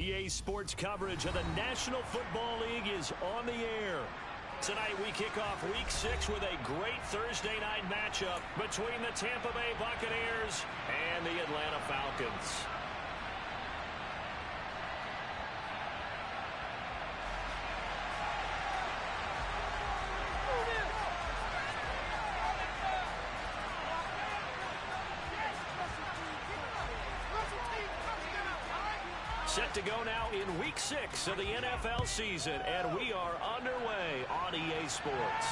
EA Sports coverage of the National Football League is on the air. Tonight we kick off Week 6 with a great Thursday night matchup between the Tampa Bay Buccaneers and the Atlanta Falcons. Set to go now in Week 6 of the NFL season, and we are underway on EA Sports.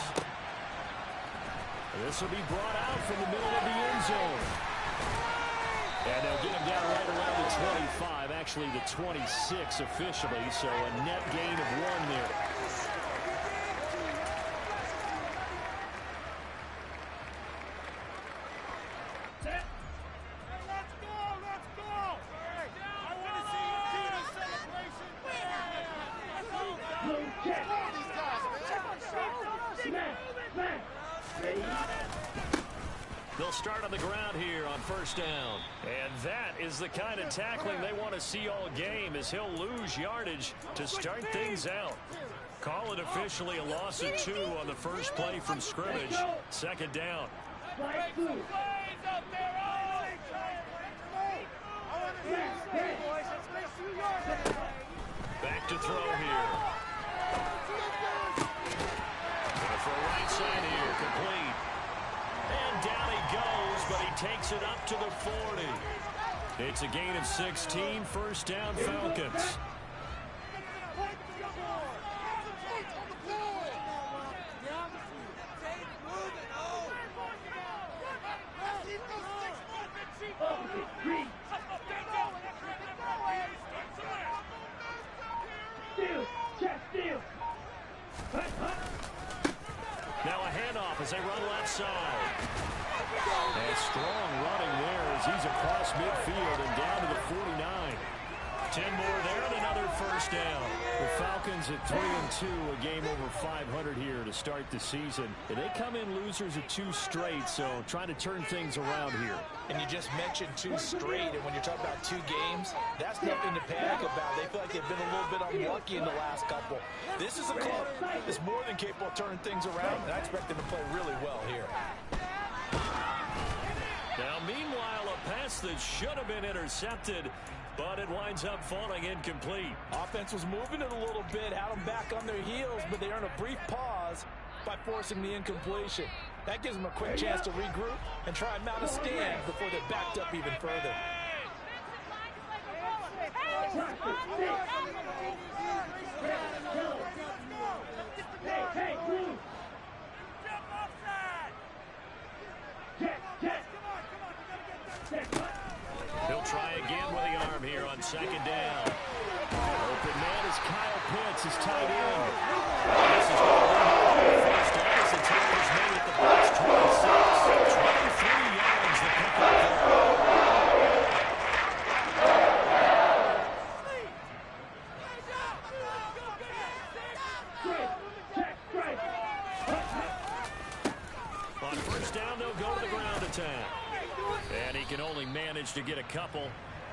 This will be brought out from the middle of the end zone. And they'll get him down right around the 25, actually the 26 officially, so a net gain of 1 there. They'll start on the ground here on first down. And that is the kind of tackling they want to see all game, as he'll lose yardage to start things out. Call it officially a loss of 2 on the first play from scrimmage. Second down. Back to throw here. For a right side here, complete. And down he goes, but he takes it up to the 40. It's a gain of 16, first down Falcons. Now a handoff as they run left side. And strong running there as he's across midfield and down to the 49. 10 more there and another first down. The Falcons at 3-2, a game over 500 here to start the season. And they come in losers of 2 straight, so trying to turn things around here. And you just mentioned 2 straight, and when you're talking about 2 games, that's nothing to panic about. They feel like they've been a little bit unlucky in the last couple. This is a club that's more than capable of turning things around, and I expect them to play really well here. Now, meanwhile, a pass that should have been intercepted, but it winds up falling incomplete. Offense was moving it a little bit, had them back on their heels, but they earned a brief pause by forcing the incompletion. That gives them a quick chance to regroup and try and mount a stand before they're backed up even further. He'll try again with the arm here on second down. Open man is Kyle Pitts, his tight end. This is going to be the first down as the tackle's made at the box 26. 23 yards the pickup there. On first down, they'll go to the ground attack. And he can only manage to get a couple.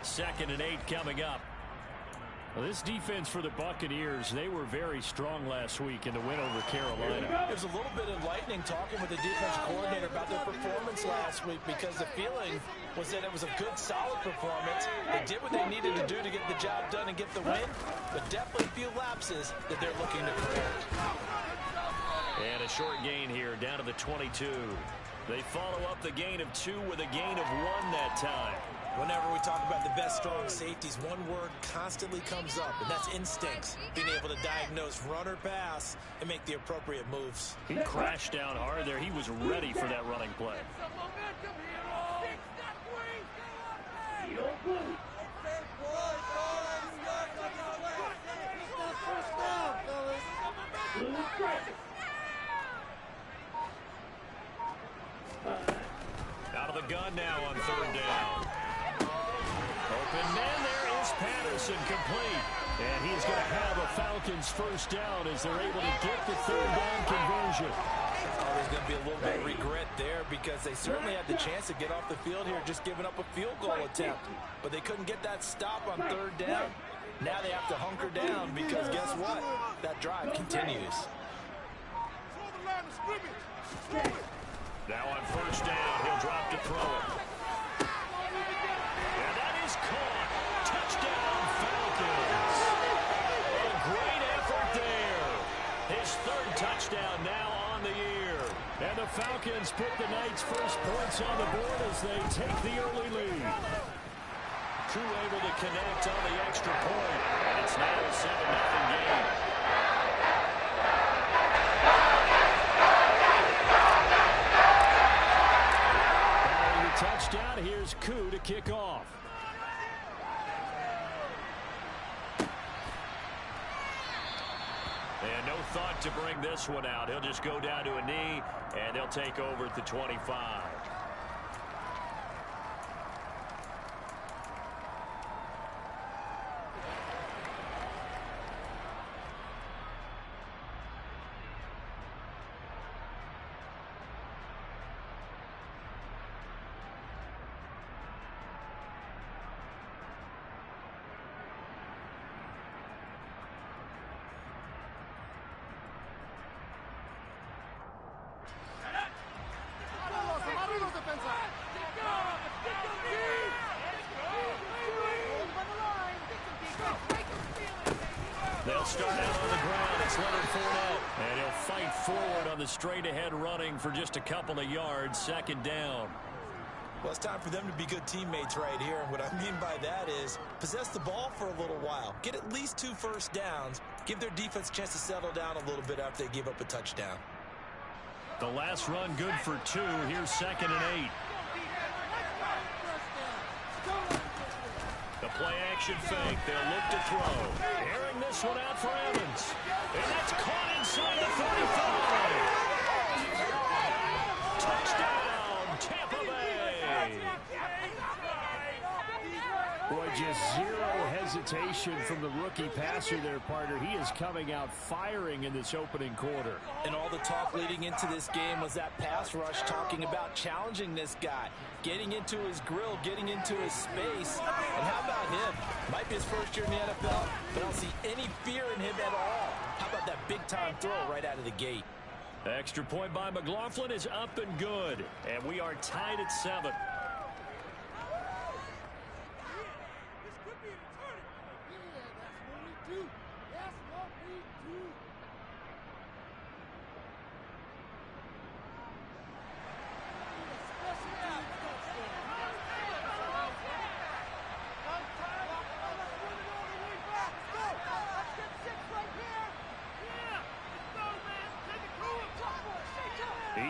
2nd and 8 coming up. Well, this defense for the Buccaneers, they were very strong last week in the win over Carolina. There's a little bit enlightening talking with the defense coordinator about their performance last week, because the feeling was that it was a good, solid performance. They did what they needed to do to get the job done and get the win, but definitely a few lapses that they're looking to correct. And a short gain here down to the 22. They follow up the gain of 2 with a gain of 1 that time. Whenever we talk about the best strong safeties, one word constantly comes up, and that's instincts. Being able to diagnose run or pass and make the appropriate moves. He crashed down hard there. He was ready for that running play. Out of the gun now on third down. Open man, there is Patterson, complete. And he's going to have a Falcons first down as they're able to get the third down conversion. Oh, there's going to be a little bit of regret there, because they certainly had the chance to get off the field here, just giving up a field goal attempt. But they couldn't get that stop on third down. Now they have to hunker down because guess what? That drive continues. Now on first down, he'll drop to throw it. And that is caught. Touchdown, Falcons. A great effort there. His third touchdown now on the year. And the Falcons put the night's first points on the board as they take the early lead. Crew able to connect on the extra point. And it's now a 7-0 game. Following the touchdown, here's Koo to kick off. And no thought to bring this one out. He'll just go down to a knee, and they'll take over at the 25. They'll start out on the ground. It's Leonard Fournette. And he'll fight forward on the straight-ahead running for just a couple of yards. Second down. Well, it's time for them to be good teammates right here. And what I mean by that is possess the ball for a little while. Get at least 2 first downs. Give their defense a chance to settle down a little bit after they give up a touchdown. The last run good for 2. Here's 2nd and 8. The play-action fake. They'll look to throw. Airing this one out for Evans. And that's caught inside the 35. Touchdown, Tampa Bay. Boy, just zero hesitation from the rookie passer there, partner. He is coming out firing in this opening quarter. And all the talk leading into this game was that pass rush talking about challenging this guy, getting into his grill, getting into his space. And how about him? Might be his first year in the NFL, but I don't see any fear in him at all. How about that big-time throw right out of the gate? Extra point by McLaughlin is up and good. And we are tied at 7.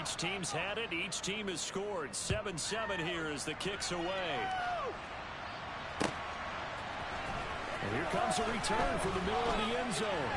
Each team's had it. Each team has scored. 7-7 here as the kick's away. And here comes a return from the middle of the end zone.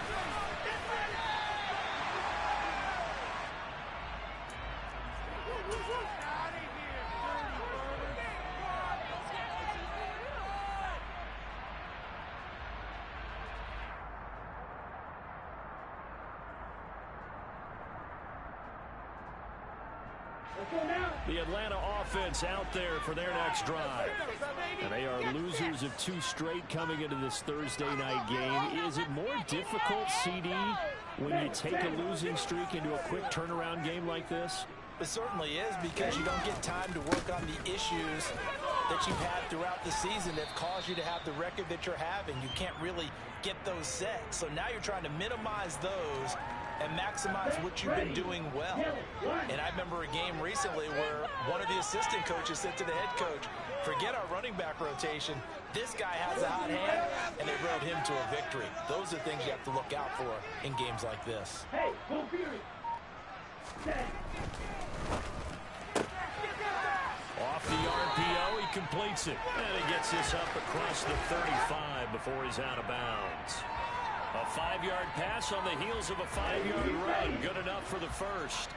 The Atlanta offense out there for their next drive. And they are losers of 2 straight coming into this Thursday night game. Is it more difficult, CD, when you take a losing streak into a quick turnaround game like this? It certainly is, because you don't get time to work on the issues that you've had throughout the season that caused you to have the record that you're having. You can't really get those set. So now you're trying to minimize those and maximize what you've been doing well. And I remember a game recently where one of the assistant coaches said to the head coach, forget our running back rotation. This guy has a hot hand, and they rode him to a victory. Those are things you have to look out for in games like this. Off the RPO, he completes it. And he gets this up across the 35 before he's out of bounds. A 5-yard pass on the heels of a 5-yard run. Good enough for the first.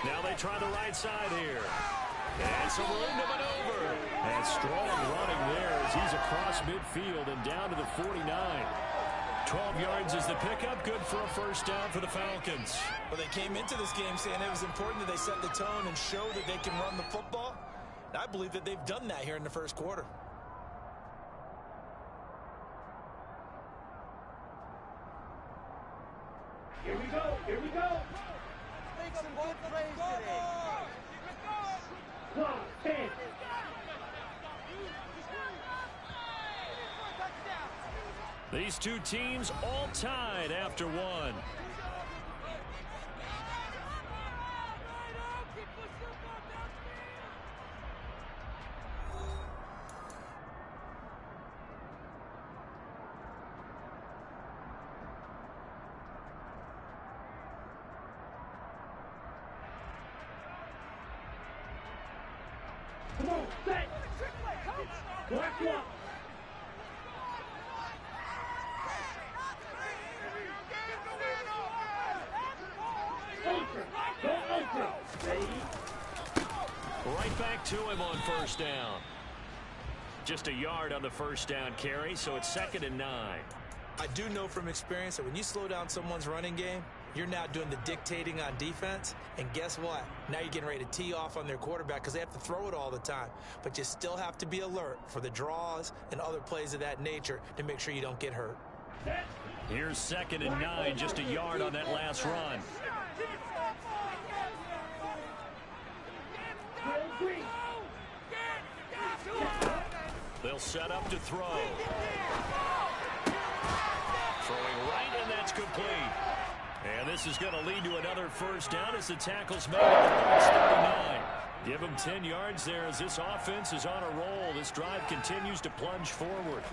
Now they try the right side here. And some room to maneuver. And strong running there as he's across midfield and down to the 49. 12 yards is the pickup. Good for a first down for the Falcons. Well, they came into this game saying it was important that they set the tone and show that they can run the football. And I believe that they've done that here in the first quarter. Here we go. Here we go. Make some good plays today. 10. These two teams all tied after one. Come on, set. Black one. Right back to him on first down. Just a yard on the first down carry, so it's 2nd and 9. I do know from experience that when you slow down someone's running game, you're now doing the dictating on defense. And guess what? Now you're getting ready to tee off on their quarterback because they have to throw it all the time. But you still have to be alert for the draws and other plays of that nature to make sure you don't get hurt. Here's 2nd and 9, just a yard on that last run. They'll set up to throw. Throwing right, and that's complete. And this is going to lead to another first down as the tackle's made at the 39. Give them 10 yards there as this offense is on a roll. This drive continues to plunge forward.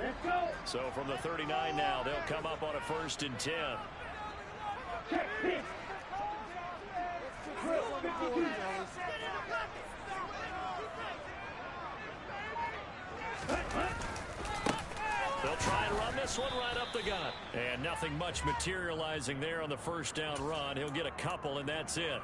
So from the 39 now, they'll come up on a 1st and 10. They'll try and run this one right up the gut. And nothing much materializing there on the first down run. He'll get a couple, and that's it.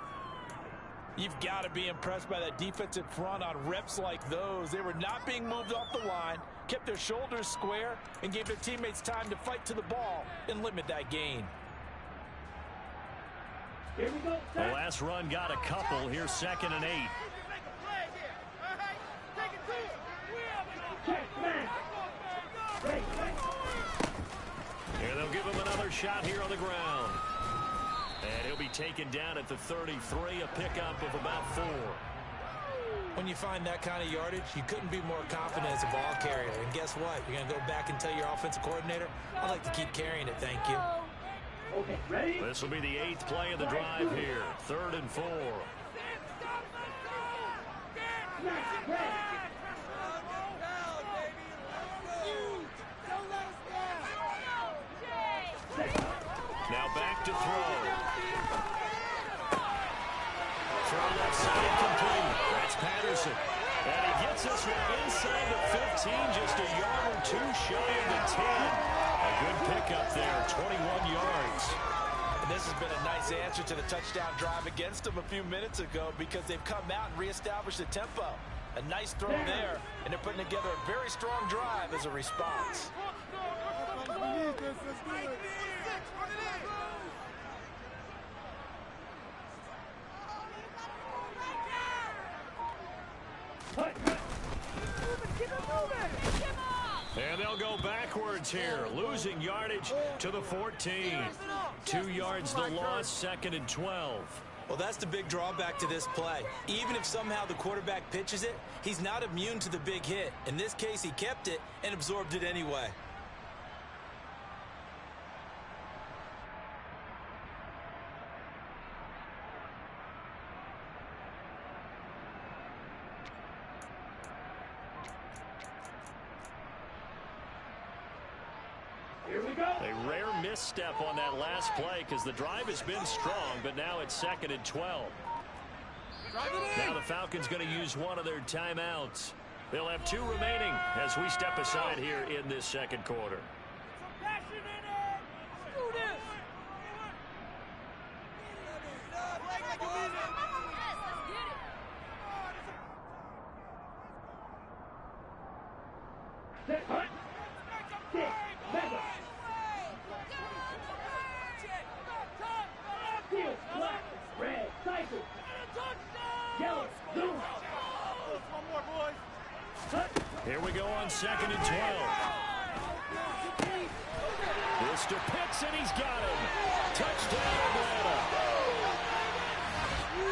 You've got to be impressed by that defensive front on reps like those. They were not being moved off the line, kept their shoulders square, and gave their teammates time to fight to the ball and limit that gain. Here we go. The last run got a couple. Here's 2nd and 8. And they'll give him another shot here on the ground. And he'll be taken down at the 33, a pickup of about 4. When you find that kind of yardage, you couldn't be more confident as a ball carrier. And guess what? You're going to go back and tell your offensive coordinator, I'd like to keep carrying it, thank you. Okay, ready? This will be the 8th play of the drive here. 3rd and 4. Now back to throw. Throw left side complete. That's Patterson. And he gets this one inside the 15, just a yard or 2 shy of the 10. A good pickup there, 21 yards. And this has been a nice answer to the touchdown drive against them a few minutes ago because they've come out and reestablished the tempo. A nice throw there, and they're putting together a very strong drive as a response. And they'll go backwards here, losing yardage to the 14. 2 yards the loss, 2nd and 12. Well, that's the big drawback to this play. Even if somehow the quarterback pitches it, he's not immune to the big hit. In this case, he kept it and absorbed it anyway. A rare misstep on that last play because the drive has been strong, but now it's 2nd and 12. Now the Falcons going to use one of their timeouts. They'll have 2 remaining as we step aside here in this second quarter. Here we go on 2nd and 12. This to Pitts, and he's got him. Touchdown, Atlanta.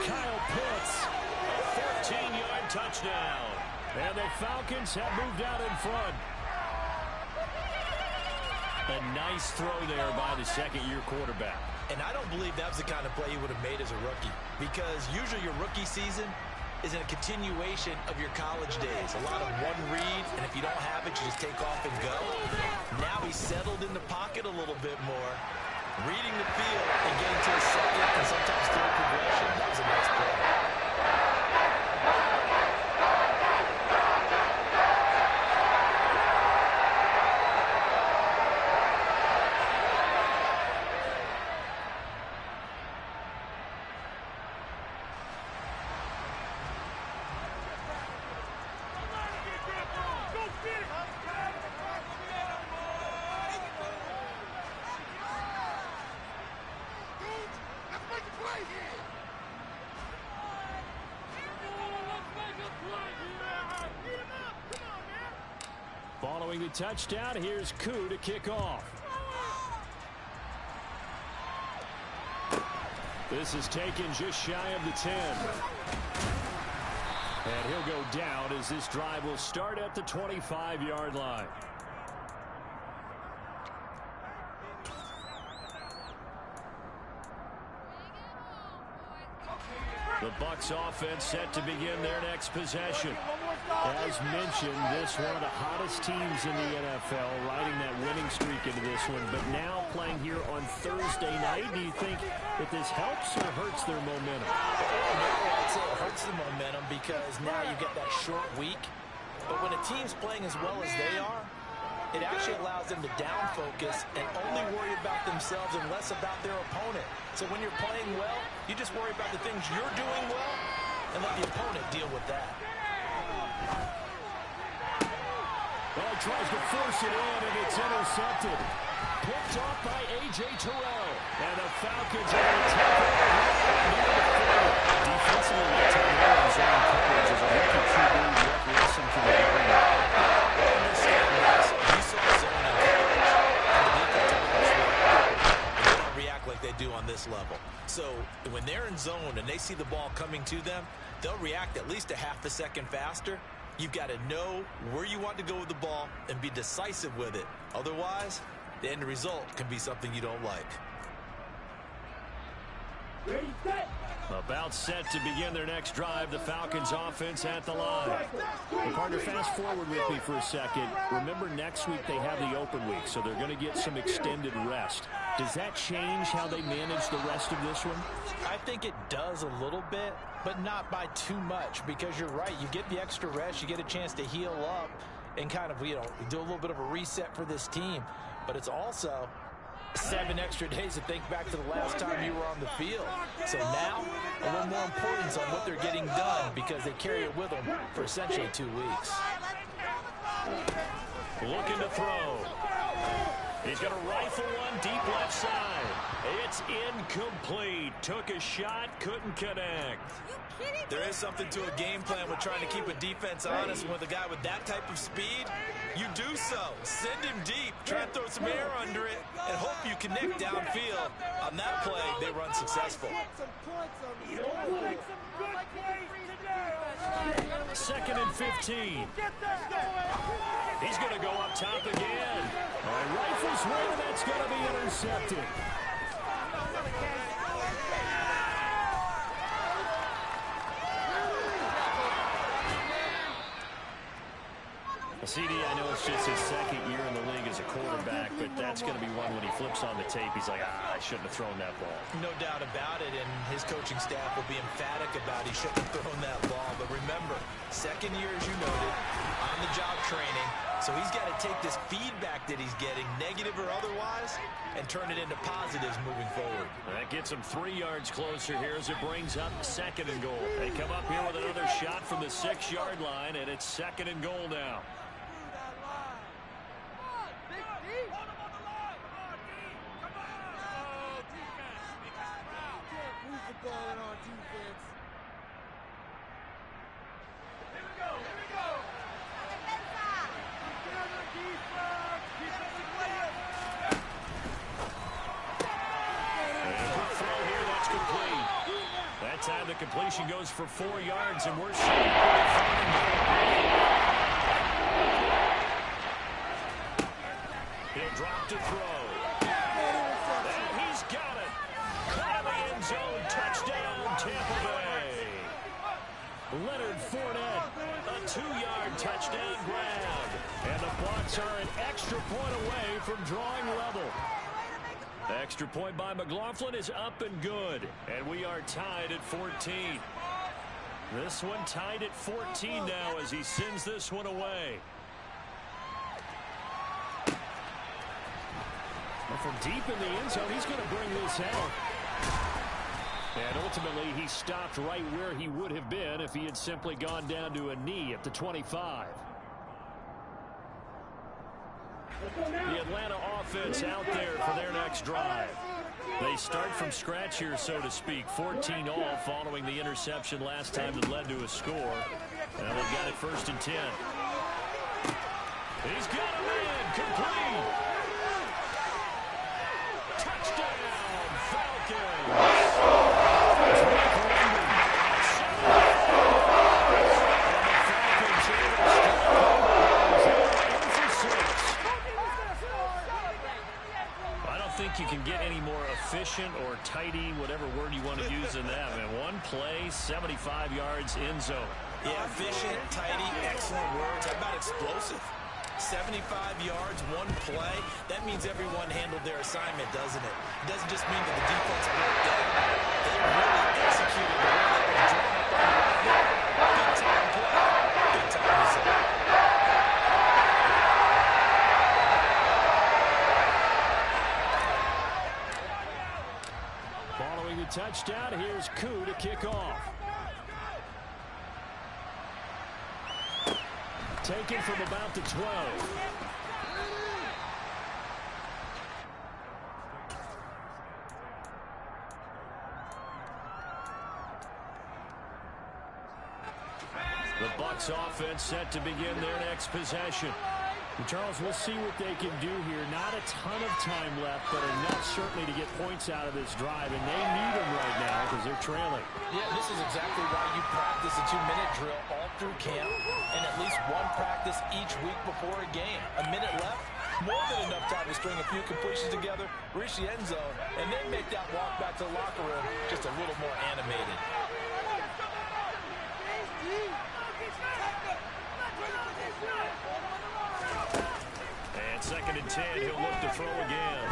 Kyle Pitts, a 14-yard touchdown. And the Falcons have moved out in front. A nice throw there by the second-year quarterback. And I don't believe that was the kind of play he would have made as a rookie, because usually your rookie season is in a continuation of your college days. A lot of one read, and if you don't have it, you just take off and go. Now he's settled in the pocket a little bit more, reading the field and getting to his second and sometimes third progression. That was a nice play. Following the touchdown, here's Koo to kick off. This is taken just shy of the 10. And he'll go down as this drive will start at the 25-yard line. The Bucs offense set to begin their next possession. As mentioned, this one of the hottest teams in the NFL, riding that winning streak into this one, but now playing here on Thursday night. Do you think that this helps or hurts their momentum? I'd say it hurts the momentum because now you get that short week. But when a team's playing as well as they are, it actually allows them to down focus and only worry about themselves and less about their opponent. So when you're playing well, you just worry about the things you're doing well and let the opponent deal with that. Well, he tries to force it in, and it's intercepted. Picked off by A.J. Terrell. And the Falcons are going to take it near the 40. Defensively, that time there is on coverage as a rookie QB left listen to the area. Like they do on this level. So when they're in zone and they see the ball coming to them, they'll react at least a half a second faster. You've got to know where you want to go with the ball and be decisive with it. Otherwise, the end result can be something you don't like. About set to begin their next drive, the Falcons offense at the line. Well, partner, fast forward with me for a second. Remember, next week they have the open week, so they're going to get some extended rest. Does that change how they manage the rest of this one? I think it does a little bit, but not by too much, because you're right. You get the extra rest, you get a chance to heal up and kind of, do a little bit of a reset for this team. But it's also 7 extra days to think back to the last time you were on the field. So now, a little more importance on what they're getting done because they carry it with them for essentially 2 weeks. Looking to throw. He's going to rifle one deep left side. It's incomplete. Took a shot, couldn't connect. There is something to a game plan with trying to keep a defense honest. With a guy with that type of speed, you do so. Send him deep, try and throw some air under it, and hope you connect downfield. On that play, they run successful. 2nd and 15. He's going to go up top again. Rifles one, and that's going to be intercepted. CD, I know it's just his second year in the league as a quarterback, but that's going to be one when he flips on the tape, he's like, I shouldn't have thrown that ball. No doubt about it, and his coaching staff will be emphatic about he shouldn't have thrown that ball. But remember, second year, as you noted, on-the-job training, so he's got to take this feedback that he's getting, negative or otherwise, and turn it into positives moving forward. That gets him 3 yards closer here as it brings up 2nd and goal. They come up here with another shot from the 6-yard line, and it's 2nd and goal now. completion goes for 4 yards, and we're set up he'll drop to throw. And he's got it. Out of the end zone. Touchdown, Tampa Bay. Leonard Fournette, a 2-yard touchdown grab. And the Bucs are an extra point away from drawing level. The extra point by McLaughlin is up and good. And we are tied at 14. This one tied at 14 now as he sends this one away. And from deep in the end zone, he's going to bring this out. And ultimately, he stopped right where he would have been if he had simply gone down to a knee at the 25. The Atlanta offense out there for their next drive. They start from scratch here, so to speak. 14 all following the interception last time that led to a score. And they've got it 1st and 10. He's got a man complete. Touchdown, Falcons. You can get any more efficient or tidy, whatever word you want to use in that. And one play, 75 yards in zone. Yeah, efficient, tidy, excellent words. How about explosive? 75 yards, one play. That means everyone handled their assignment, doesn't it? It doesn't just mean that the defense worked out. They really executed the way they were drawn up on the right. Big time play. Big time result. Touchdown. Here's Koo to kick off. Taken from about the 12. The Bucs offense set to begin their next possession. Charles, we'll see what they can do here. Not a ton of time left, but enough certainly to get points out of this drive, and they need them right now because they're trailing. Yeah, this is exactly why you practice a 2-minute drill all through camp and at least one practice each week before a game. A minute left, more than enough time to string a few completions together, reach the end zone, and then make that walk back to the locker room just a little more animated. And 2nd and 10, he'll look to throw again.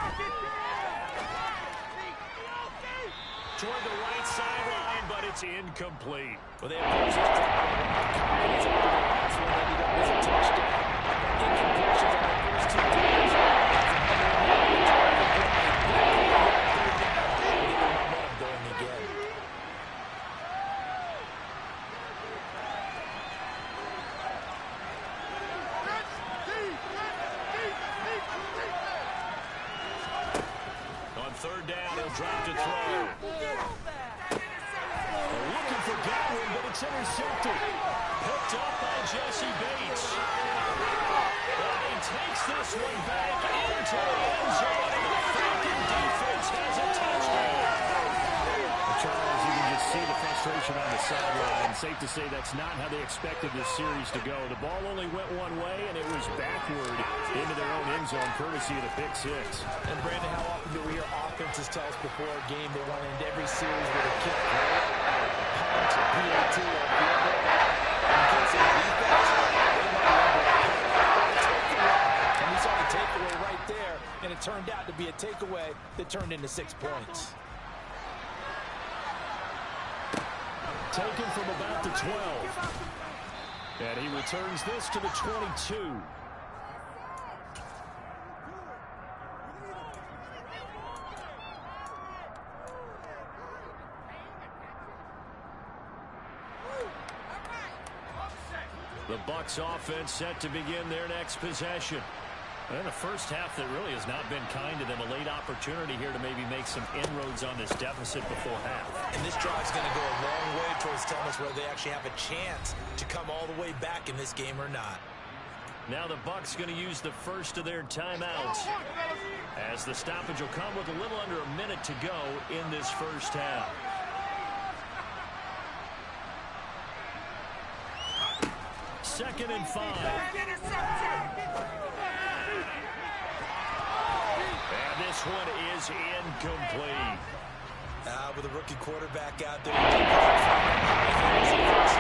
Toward the right sideline, but it's incomplete. Well, they approach this drive with a lot of confidence after the last one ended up as a touchdown. Incompletions on the first 2 times. Going again. On 3rd down, he'll drop to throw. Looking for Godwin, but it's intercepted. Picked up by Jesse Bates. And he takes this one back into the end zone, and the Falcon defense has a touchdown. Charles, you can just see the frustration on the sideline. Safe to say that's not how they expected this series to go. The ball only went one way, and it was backward into their own end zone, courtesy of the pick 6. And, Brandon, how often do we hear offenses tell us before a game they want to end every series with a kick, a punt, a PAT, or a field goal? In case of defense, they want to end with a takeaway. And we saw the takeaway right there, and it turned out to be a takeaway that turned into 6 points. Taken from about the 12. And he returns this to the 22. The Bucs offense set to begin their next possession. And the first half that really has not been kind to them. A late opportunity here to maybe make some inroads on this deficit before half. And this drive's going to go a long way towards telling us whether they actually have a chance to come all the way back in this game or not. Now the Bucs going to use the first of their timeouts, as the stoppage will come with a little under a minute to go in this first half. 2nd and 5. And this one is incomplete. With a rookie quarterback out there, because this one's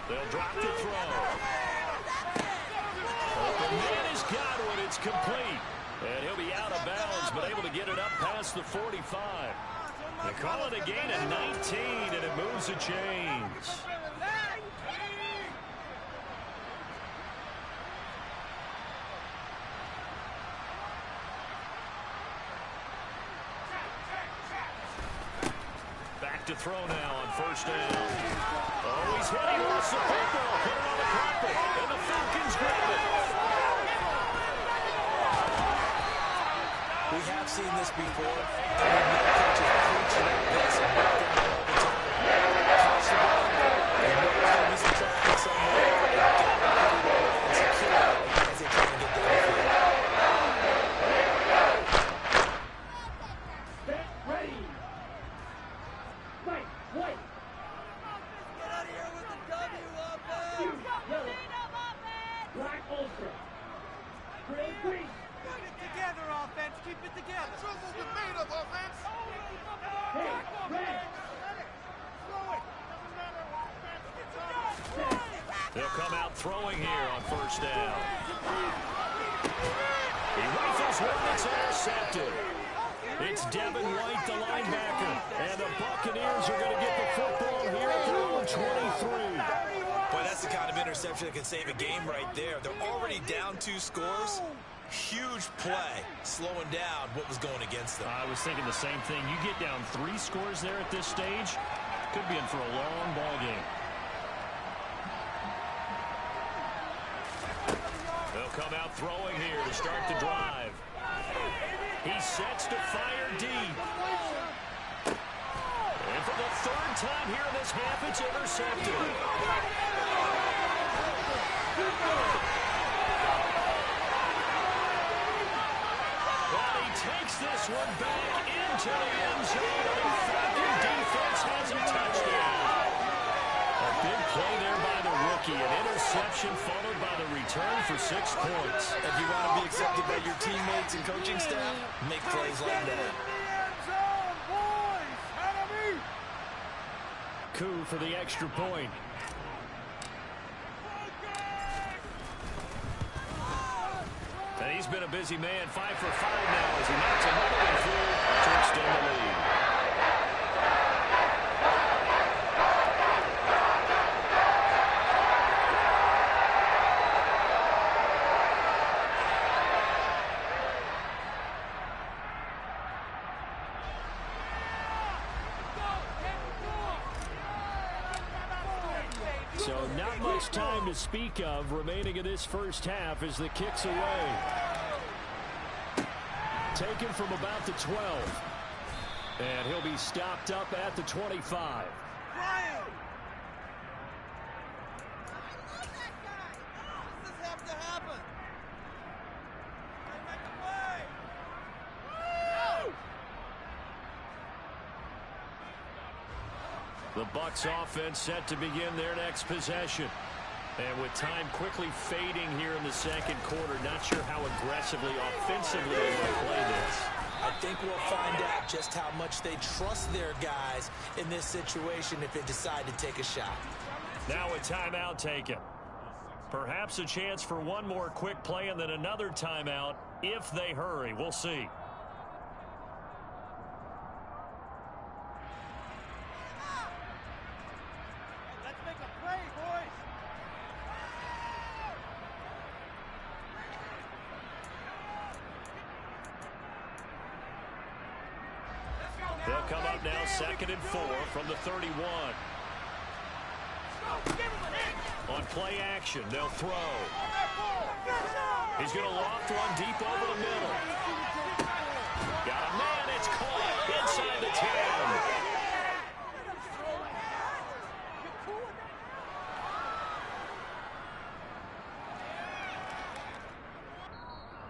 they'll drop the throw. Open man has got one. It's complete. And he'll be out of bounds, but able to get it up past the 45. They call it a gain of 19, and it moves the chains. Back to throw now on 1st down. Oh, he's hitting lost the football. Put it on the carpet, and the Falcons grab it. We have seen this before. And we know coaches preaching at this and work on it all the time. Catch the ball, and know there's going to be some traffic somewhere, and get it pretty well and secure as they try to get down the field. Get ready. Right, wait. Get out of here with the W, offense. Black Ultra. Drill green. Put it together, offense. Keep it together. Triple the made of offense. Hey, red. Throw it. Doesn't matter. Offense. They'll come out throwing here on 1st down. He rifles one that's intercepted. It's Devin White, the linebacker. And the Buccaneers are going to get the football here at their own 23. Boy, that's the kind of interception that can save a game right there. They're already down 2 scores. Huge play, slowing down what was going against them. I was thinking the same thing. You get down 3 scores there at this stage, could be in for a long ball game. They'll come out throwing here to start the drive. He sets to fire deep. And for the 3rd time here in this half, it's intercepted. Takes this one back into the end zone, and Falcon defense has a touchdown. A big play there by the rookie. An interception followed by the return for 6 points. If you want to be accepted by your teammates and coaching staff, make plays like that. Coup for the extra point. And he's been a busy man, 5 for 5 now as he knocks another one through to extend the lead. So not much time to speak of remaining in this 1st half as the kick's away. Taken from about the 12. And he'll be stopped up at the 25. Brian! Does this have to happen? Make a play. The Bucs offense set to begin their next possession. And with time quickly fading here in the 2nd quarter, not sure how aggressively, offensively they will play this. I think we'll find out just how much they trust their guys in this situation if they decide to take a shot. Now a timeout taken. Perhaps a chance for one more quick play and then another timeout if they hurry. We'll see. Let's make a play, boys. They'll come up now 2nd and 4 from the 31. On play action, they'll throw. He's going to loft one deep over the middle. Got a man, it's caught inside the 10.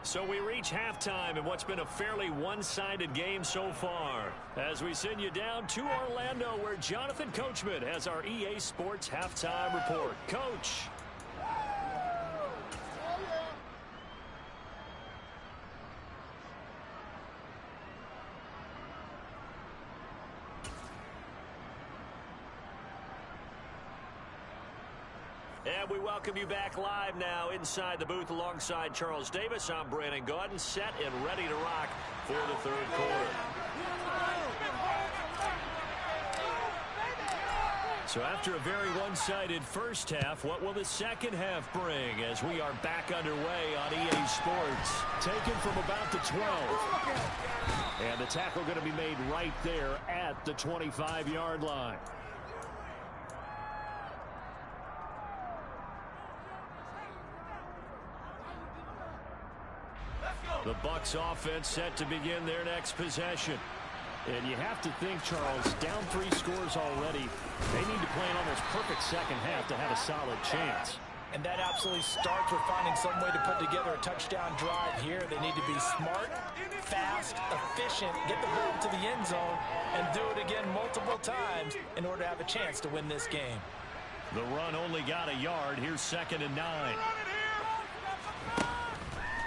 So we reach halftime in what's been a fairly one-sided game so far. As we send you down to Orlando, where Jonathan Coachman has our EA Sports halftime report. Coach. And we welcome you back live now inside the booth alongside Charles Davis. I'm Brandon Gaudin, set and ready to rock for the third quarter. So after a very one-sided first half, what will the second half bring as we are back underway on EA Sports? Taken from about the 12. And the tackle going to be made right there at the 25-yard line. The Bucs offense set to begin their next possession. And you have to think, Charles, down 3 scores already. They need to play an almost perfect second half to have a solid chance. And that absolutely starts with finding some way to put together a touchdown drive here. They need to be smart, fast, efficient, get the ball to the end zone, and do it again multiple times in order to have a chance to win this game. The run only got a yard. Here's 2nd and 9.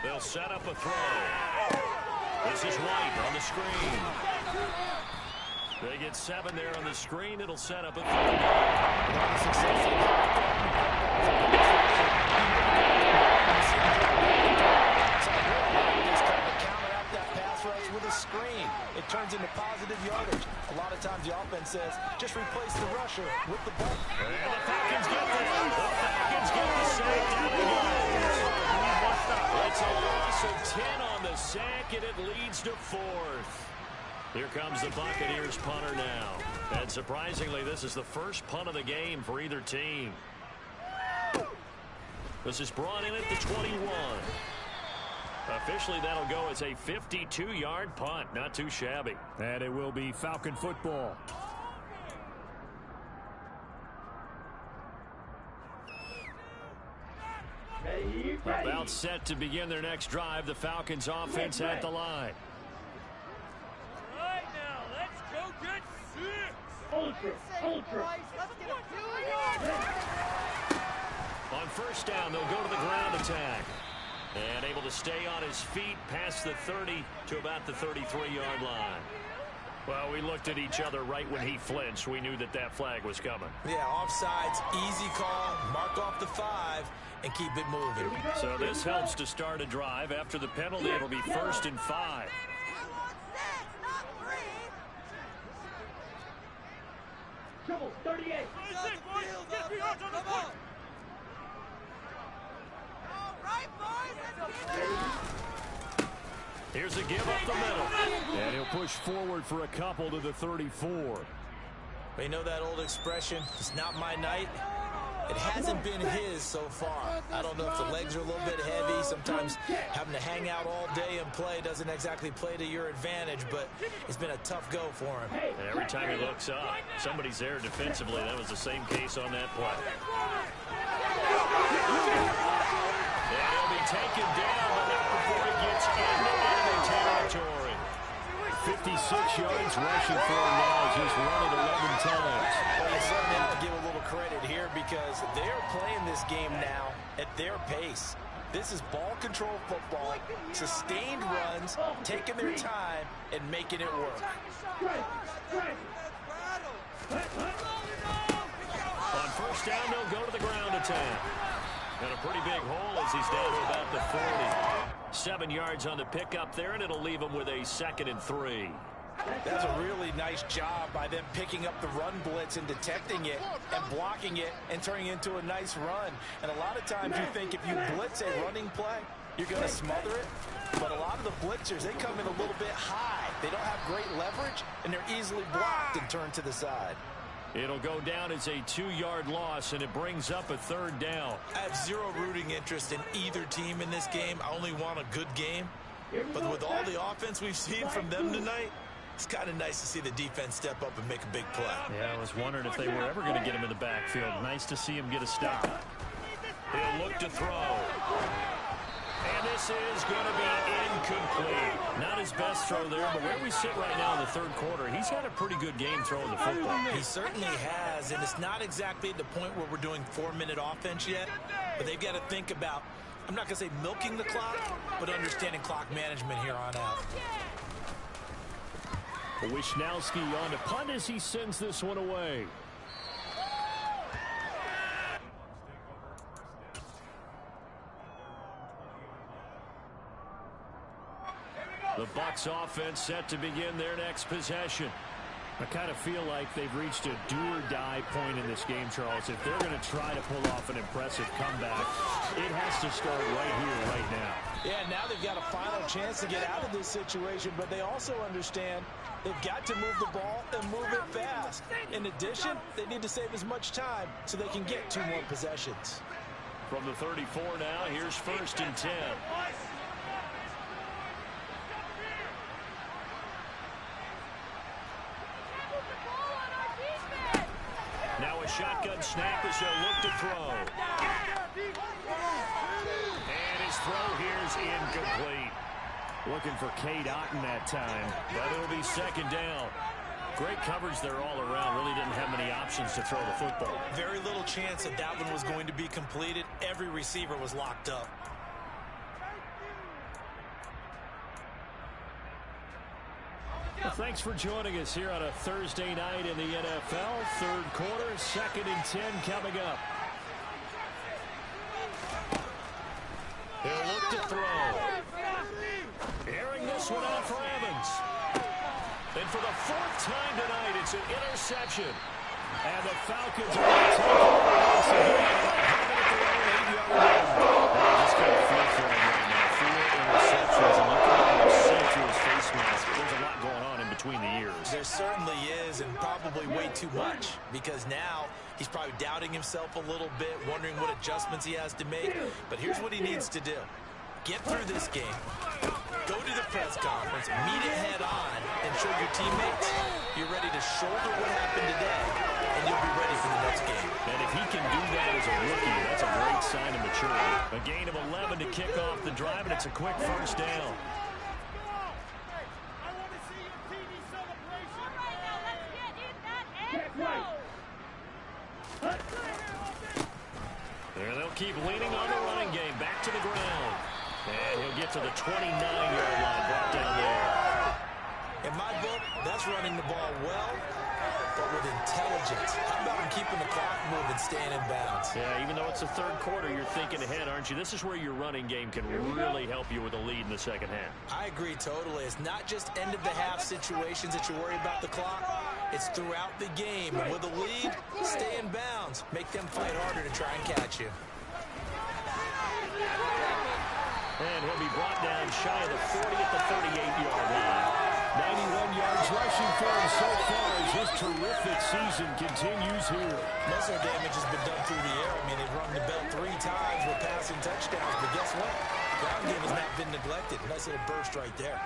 They'll set up a throw. This is White on the screen. They get 7 there on the screen. It'll set up a with a screen. It turns into positive yardage. A lot of times the offense says, just replace the rusher with the ball. And the Falcons get there. The Falcons get the sack. Down it goes. It's a loss of 10 on the sack, and it leads to 4th. Here comes the Buccaneers punter now. And surprisingly, this is the first punt of the game for either team. This is brought in at the 21. Officially, that'll go as a 52-yard punt. Not too shabby. And it will be Falcon football. About set to begin their next drive. The Falcons offense at the line. All right, now, let's go get 6. Ultra. Let's get a 2 yard. On first down, they'll go to the ground attack. And able to stay on his feet past the 30 to about the 33-yard line. Well, we looked at each other right when he flinched. We knew that that flag was coming. Yeah, offsides, easy call, mark off the 5, and keep it moving. So this helps to start a drive. After the penalty, it'll be 1st and 5. Trouble, 38. Here's a give up the middle. And he'll push forward for a couple to the 34. You know that old expression, it's not my night? It hasn't been his so far. I don't know if the legs are a little bit heavy. Sometimes having to hang out all day and play doesn't exactly play to your advantage, but it's been a tough go for him. And every time he looks up, somebody's there defensively. That was the same case on that play. And he'll be taken down, but not before he gets into enemy territory. 56 yards rushing for him now as he's running 11 times. Well, you certainly have to give a little credit here because they're playing this game now at their pace. This is ball control football, sustained runs, taking their time, and making it work. On first down, they'll go to the ground attack. And a pretty big hole as he's down to about the 40. 7 yards on the pickup there, and it'll leave him with a 2nd and 3. That's a really nice job by them picking up the run blitz and detecting it and blocking it and turning it into a nice run. And a lot of times you think if you blitz a running play, you're going to smother it. But a lot of the blitzers, they come in a little bit high. They don't have great leverage, and they're easily blocked and turned to the side. It'll go down as a 2-yard loss, and it brings up a 3rd down. I have zero rooting interest in either team in this game. I only want a good game. But with all the offense we've seen from them tonight, it's kind of nice to see the defense step up and make a big play. Yeah, I was wondering if they were ever going to get him in the backfield. Nice to see him get a stop. He'll look to throw. And this is going to be incomplete. Not his best throw there, but where we sit right now in the third quarter, he's had a pretty good game throwing the football. He certainly has, and it's not exactly at the point where we're doing 4-minute offense yet, but they've got to think about, I'm not going to say milking the clock, but understanding clock management here on out. Wishnowski on to punt as he sends this one away. The Bucs offense set to begin their next possession. I kind of feel like they've reached a do-or-die point in this game, Charles. If they're going to try to pull off an impressive comeback, it has to start right here, right now. Yeah, now they've got a final chance to get out of this situation, but they also understand they've got to move the ball and move it fast. In addition, they need to save as much time so they can get 2 more possessions. From the 34 now, here's 1st and 10. Now a shotgun snap as they'll look to throw. And his throw here is incomplete. Looking for Cade Otton that time, but it'll be 2nd down. Great coverage there all around. Really didn't have many options to throw the football. Very little chance that that one was going to be completed. Every receiver was locked up. Well, thanks for joining us here on a Thursday night in the NFL. Third quarter, 2nd and 10 coming up. He'll look to throw. Airing this one out for Evans. And for the 4th time tonight, it's an interception. And the Falcons are going to take over once again. Having it their own 8-yard line. I just got a feel for him right now. 4 interceptions, and you can almost see through his face mask. There's a lot going on in between the ears. There certainly is, and probably way too much, because now he's probably doubting himself a little bit, wondering what adjustments he has to make. But here's what he needs to do. Get through this game, go to the press conference, meet it head on, and show your teammates you're ready to shoulder what happened today, and you'll be ready for the next game. And if he can do that as a rookie, that's a great sign of maturity. A gain of 11 to kick off the drive, and it's a quick 1st down. There they'll keep leaning on the running game. Back to the ground. And he'll get to the 29-yard line. Brought down there. In my book, that's running the ball well, but with intelligence. How about him keeping the clock moving, staying in bounds? Yeah, even though it's the 3rd quarter, you're thinking ahead, aren't you? This is where your running game can really help you with a lead in the 2nd half. I agree totally. It's not just end-of-the-half situations that you worry about the clock. It's throughout the game. And with a lead, stay in bounds. Make them fight harder to try and catch you. And he'll be brought down shy of the 40 at the 38-yard line. 91 yards rushing for him so far as his terrific season continues here. Most of the damage has been done through the air. I mean, they've rung the bell 3 times with passing touchdowns. But guess what? Ground game has not been neglected. Nice little burst right there.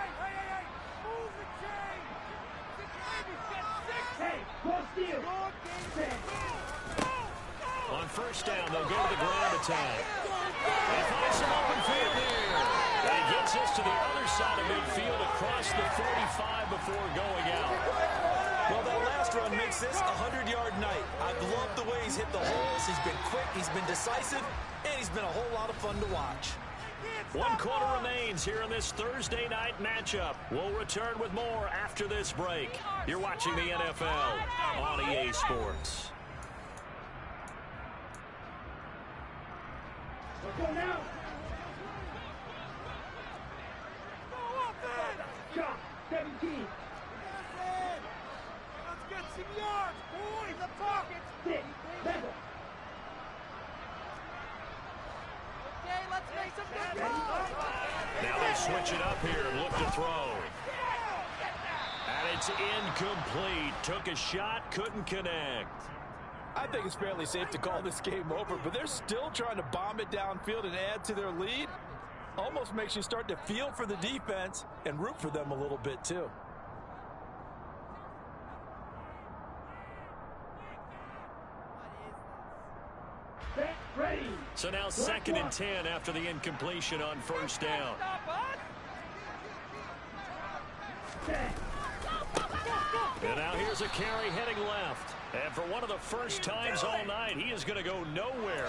On 1st down, they'll go to the ground attack. They find some open field here. And he gets us to the other side of midfield across the 45 before going out. Well, that last run makes this a 100-yard night. I've loved the way he's hit the holes. He's been quick, he's been decisive, and he's been a whole lot of fun to watch. 1 quarter remains here in this Thursday night matchup. We'll return with more after this break. You're watching the NFL on EA Sports. Let's go now. Shot, 17. Let's get some yards, boys. The pocket. 6, level. Okay, let's make some good calls. Now they switch it up here and look to throw. And it's incomplete. Took a shot, couldn't connect. I think it's fairly safe to call this game over, but they're still trying to bomb it downfield and add to their lead. Almost makes you start to feel for the defense and root for them a little bit too. So now 2nd and 10 after the incompletion on first down. And now here's a carry heading left. And for one of the first times all night, he is going to go nowhere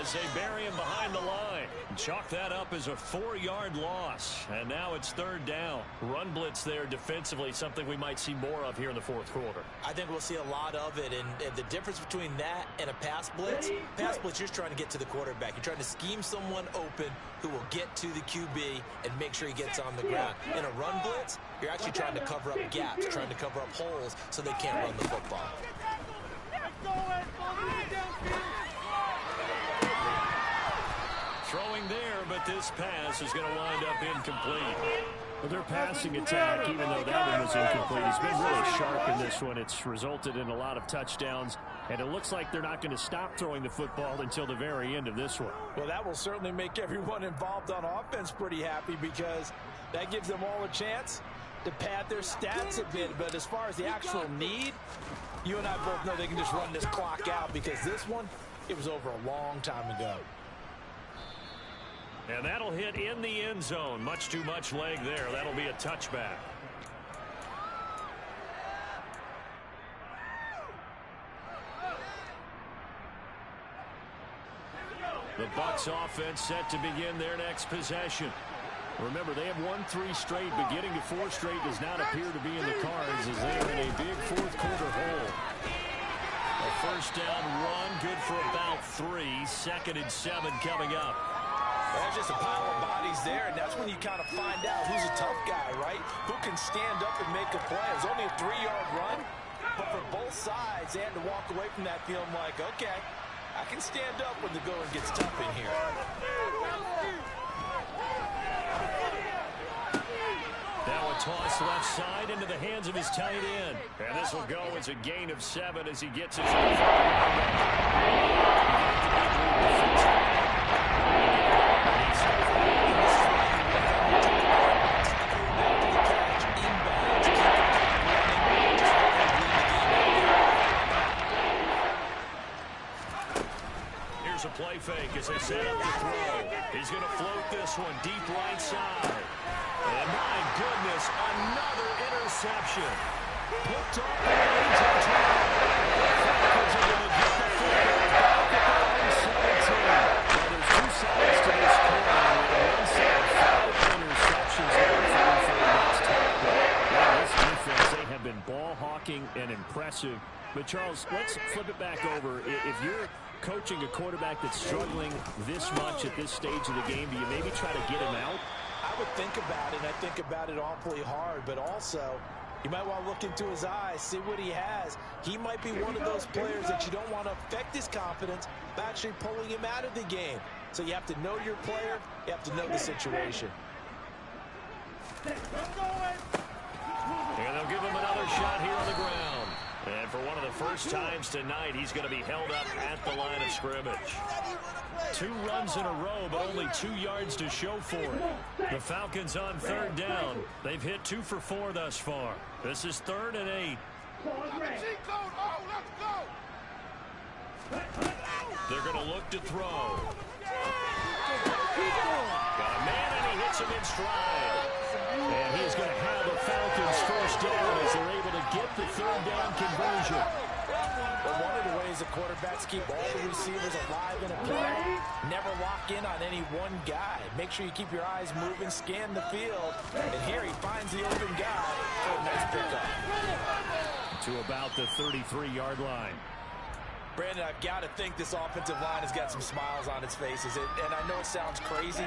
as they bury him behind the line. Chalk that up as a 4-yard loss. And now it's 3rd down. Run blitz there defensively, something we might see more of here in the 4th quarter. I think we'll see a lot of it. And the difference between that and a pass blitz, you're trying to get to the quarterback. You're trying to scheme someone open who will get to the QB and make sure he gets on the ground. In a run blitz, you're actually trying to cover up gaps, trying to cover up holes so they can't run the football. Throwing there, but this pass is going to wind up incomplete. Well, their passing attack, even though that one was incomplete, has been really sharp in this one. It's resulted in a lot of touchdowns, and it looks like they're not going to stop throwing the football until the very end of this one. Well, that will certainly make everyone involved on offense pretty happy because that gives them all a chance to pad their stats a bit. But as far as the actual need, you and I both know they can just run this clock out because this one, it was over a long time ago. And that'll hit in the end zone. Much too much leg there. That'll be a touchback. The Bucs offense set to begin their next possession. Remember, they have won 3 straight, but getting to 4 straight does not appear to be in the cards as they are in a big 4th quarter hole. A first down run, good for about 3. 2nd and 7 coming up. There's just a pile of bodies there, and that's when you kind of find out who's a tough guy, right? Who can stand up and make a play. It was only a 3-yard run, but for both sides, they had to walk away from that feeling like, okay, I can stand up when the going gets tough in here. Now a toss left side into the hands of his tight end. And this will go as a gain of 7 as he gets it to the 5. Here's a play fake as they set up the throw. He's going to float this one deep right side. And my goodness, another interception. Picked off the touchdown. The Falcons are going to get the football back at their own 17. Now there's 2 sides to this quarter. On one side, 5 interceptions going for the next tackle. Wow, this defense, they have been ball hawking and impressive. But Charles, let's flip it back over. If you're coaching a quarterback that's struggling this much at this stage of the game, do you maybe try to get him out? I would think about it, and I think about it awfully hard, but also you might want to look into his eyes, see what he has. He might be one of those players that you don't want to affect his confidence by actually pulling him out of the game. So you have to know your player, you have to know the situation. And they'll give him another shot here on the ground. And for one of the first times tonight, he's going to be held up at the line of scrimmage. 2 runs in a row, but only 2 yards to show for it. The Falcons on 3rd down. They've hit 2 for 4 thus far. This is 3rd and 8. They're going to look to throw. Got a man, and he hits him in stride. And he's going to have the Falcons first down as they're able to get the 3rd down conversion. But one of the ways the quarterbacks keep all the receivers alive in a play, never lock in on any one guy. Make sure you keep your eyes moving, scan the field, and here he finds the open guy for a nice pickup. To about the 33-yard line. Brandon, I've got to think this offensive line has got some smiles on its faces, and I know it sounds crazy,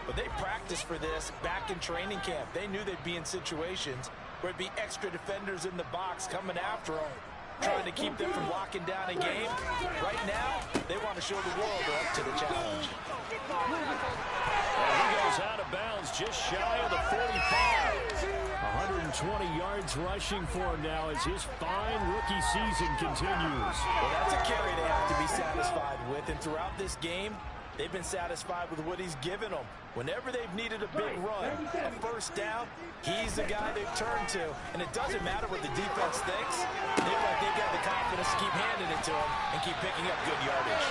but they practiced for this back in training camp. They knew they'd be in situations where it'd be extra defenders in the box coming after them, trying to keep them from locking down a game. Right now, they want to show the world they're up to the challenge. And he goes out of bounds just shy of the 45. 120 yards rushing for him now as his fine rookie season continues. Well, that's a carry they have to be satisfied with. And throughout this game, They've been satisfied with what he's given them. Whenever they've needed a big run, a first down, he's the guy they've turned to. And it doesn't matter what the defense thinks. They feel like they've got the confidence to keep handing it to him and keep picking up good yardage.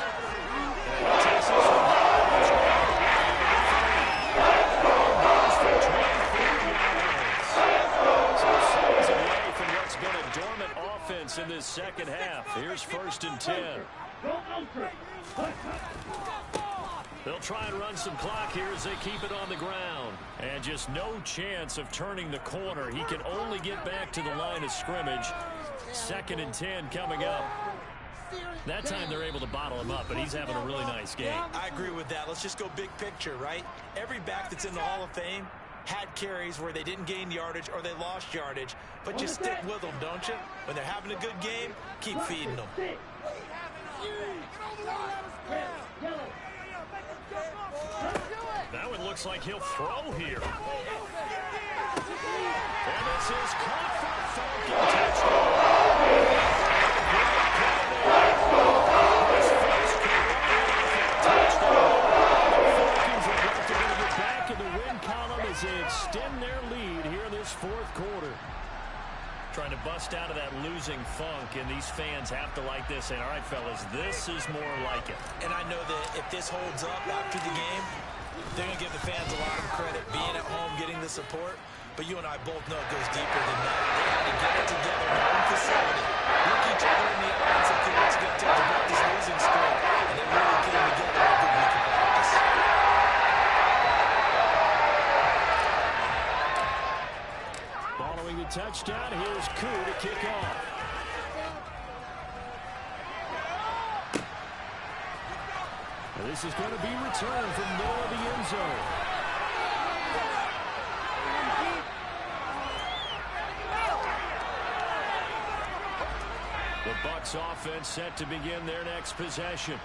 Away from what's been a dormant offense in this second half. Here's 1st and 10. They'll try and run some clock here as they keep it on the ground. And just no chance of turning the corner. He can only get back to the line of scrimmage. 2nd and 10 coming up. That time they're able to bottle him up, but he's having a really nice game. I agree with that. Let's just go big picture, right? Every back that's in the Hall of Fame had carries where they didn't gain yardage or they lost yardage. But you stick with them, don't you? When they're having a good game, keep feeding them. That one looks like he'll throw here. And this is caught for a Falcon touchdown. His first touchdown. The Falcons are going to get back in the win column as they extend their lead here in this 4th quarter. Trying to bust out of that losing funk, and these fans have to like this. And all right, fellas, this is more like it. And I know that if this holds up after the game, they're going to give the fans a lot of credit being at home, getting the support. But you and I both know it goes deeper than that. They had to get it together in their own facility. Look each other in the eye and say, okay, what's it going to take to break this losing streak? And they really came together in a good week of practice. Following the touchdown, here's Koo to kick off. This is going to be returned from middle of the end zone. The Bucs offense set to begin their next possession.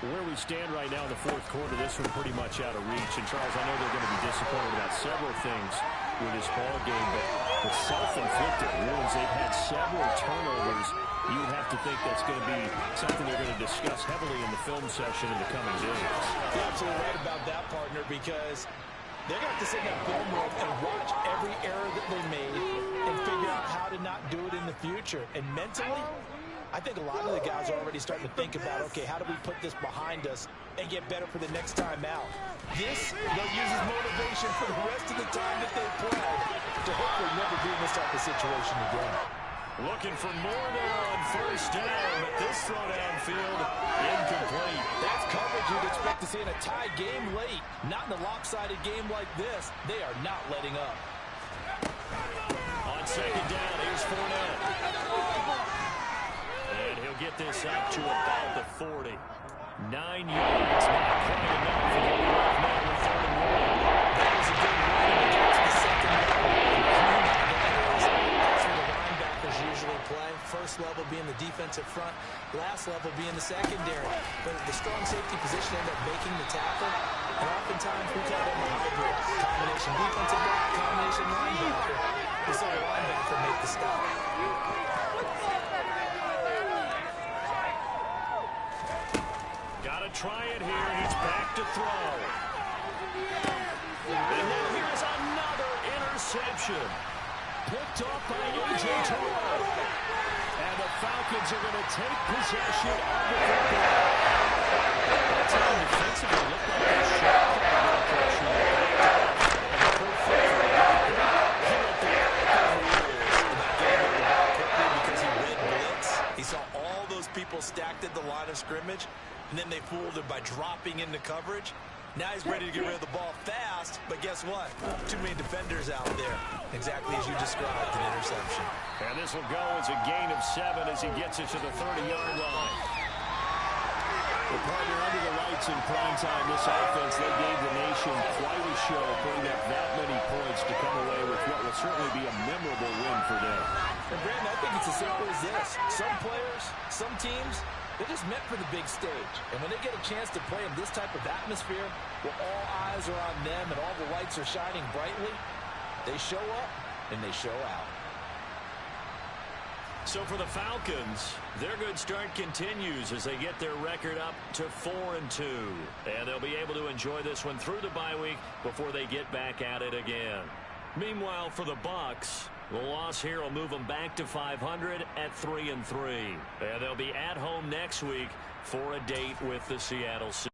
Where we stand right now in the 4th quarter, this one pretty much out of reach. And, Charles, I know they're going to be disappointed about several things with this ball game, but the self-inflicted wounds, they've had several turnovers. You would have to think that's going to be something they're going to discuss heavily in the film session in the coming days. You're absolutely right about that, partner, because they're going to have to sit in that film room and watch every error that they made and figure out how to not do it in the future. And mentally, I think a lot of the guys are already starting to think about, okay, how do we put this behind us and get better for the next time out? This, they'll use as motivation for the rest of the time that they play to hopefully never be in this type of situation again. Looking for more there on 1st down, but this throw downfield incomplete. That's coverage you'd expect to see in a tie game late. Not in a lopsided game like this. They are not letting up. On 2nd down, here's Fournette. And he'll get this up to about the 40. 9 yards, not quite enough for the left man with 3rd and 1. That was a good run against the secondary. That's where the linebackers usually play. First level being the defensive front, last level being the secondary. But the strong safety position ended up making the tackle. And oftentimes we call them a hybrid. Combination defensive back, combination linebacker. We saw the linebacker make the stop. Got to try it here. He's back to throw. And then here's another interception. Picked off by A.J. Terrell. And the Falcons are going to take possession of the football. That's how defensively looked like they shot. Because he read blitz. He saw all those people stacked at the line of scrimmage, and then they fooled him by dropping into coverage. Now he's ready to get rid of the ball fast, but guess what? Too many defenders out there. Exactly as you described, an interception. And this will go as a gain of 7 as he gets it to the 30-yard line. The partner under the lights in prime time, this offense, they gave the nation quite a show, putting up that many points to come away with what will certainly be a memorable win for them. And Brandon, I think it's as simple as this. Some players, some teams, they're just meant for the big stage. And when they get a chance to play in this type of atmosphere, where all eyes are on them and all the lights are shining brightly, they show up and they show out. So for the Falcons, their good start continues as they get their record up to 4-2. And they'll be able to enjoy this one through the bye week before they get back at it again. Meanwhile, for the Bucs, the loss here will move them back to 500 at 3-3. And they'll be at home next week for a date with the Seattle Seahawks.